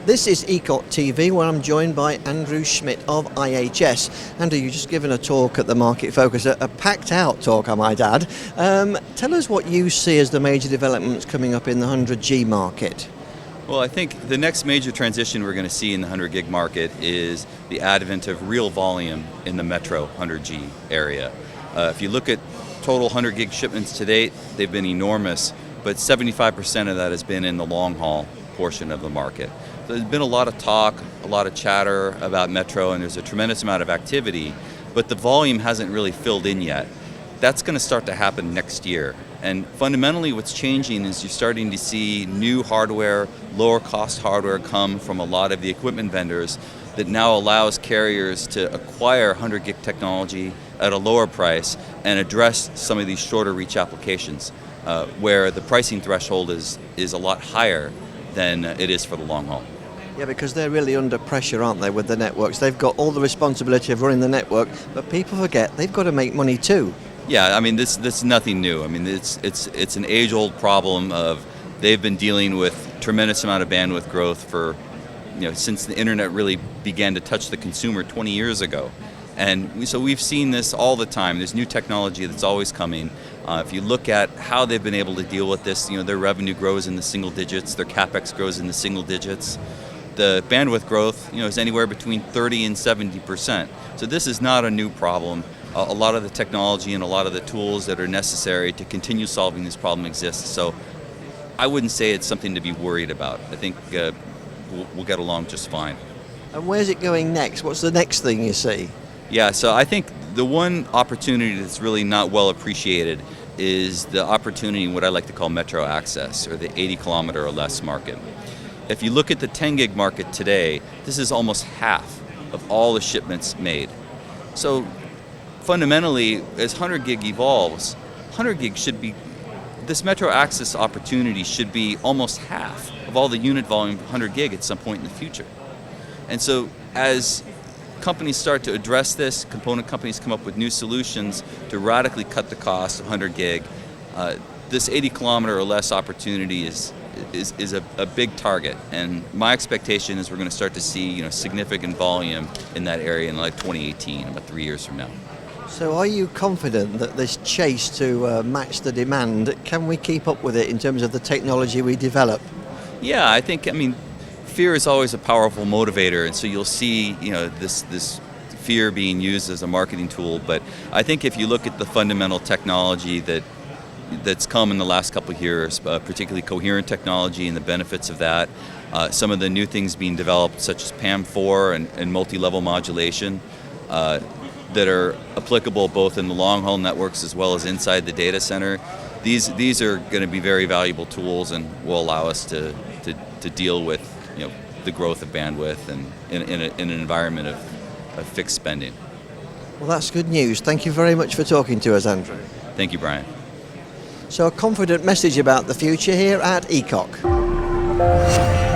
This is ECOC TV, where I'm joined by Andrew Schmitt of IHS. Andrew, you've just given a talk at the Market Focus, a packed out talk, I might add. Tell us what you see as the major developments coming up in the 100G market. Well, I think the next major transition we're going to see in the 100 gig market is the advent of real volume in the metro 100G area. If you look at total 100 gig shipments to date, they've been enormous, but 75% of that has been in the long haul portion of the market. So there's been a lot of talk, a lot of chatter about metro, and there's a tremendous amount of activity, but the volume hasn't really filled in yet. That's going to start to happen next year. And fundamentally what's changing is you're starting to see new hardware, lower cost hardware come from a lot of the equipment vendors that now allows carriers to acquire 100 gig technology at a lower price and address some of these shorter reach applications where the pricing threshold is a lot higher than it is for the long haul. Yeah, because they're really under pressure, aren't they, with the networks? They've got all the responsibility of running the network, but people forget they've got to make money too. Yeah, I mean, this is nothing new. I mean, it's an age-old problem of they've been dealing with tremendous amount of bandwidth growth for, since the internet really began to touch the consumer 20 years ago. And so we've seen this all the time. There's new technology that's always coming. If you look at how they've been able to deal with this, their revenue grows in the single digits, their CapEx grows in the single digits. The bandwidth growth, is anywhere between 30 and 70%. So this is not a new problem. A lot of the technology and a lot of the tools that are necessary to continue solving this problem exist. So I wouldn't say it's something to be worried about. I think we'll get along just fine. And where's it going next? What's the next thing you see? Yeah, so I think the one opportunity that's really not well appreciated is the opportunity in what I like to call metro access, or the 80 kilometer or less market. If you look at the 10 gig market today, this is almost half of all the shipments made. So fundamentally, as 100 gig evolves, 100 gig should be, this metro access opportunity should be almost half of all the unit volume of 100 gig at some point in the future. And so as companies start to address this, component companies come up with new solutions to radically cut the cost of 100 gig, this 80 kilometer or less opportunity is a big target, and my expectation is we're going to start to see significant volume in that area in like 2018, about 3 years from now. So are you confident that this chase to match the demand, can we keep up with it in terms of the technology we develop? Yeah, I mean, fear is always a powerful motivator, and so you'll see this fear being used as a marketing tool, but I think if you look at the fundamental technology that's come in the last couple of years, particularly coherent technology and the benefits of that, some of the new things being developed such as PAM4 and multi-level modulation that are applicable both in the long-haul networks as well as inside the data center. These are going to be very valuable tools and will allow us to deal with the growth of bandwidth and in an environment of fixed spending. Well, that's good news. Thank you very much for talking to us, Andrew. Thank you, Brian. So a confident message about the future here at ECOC.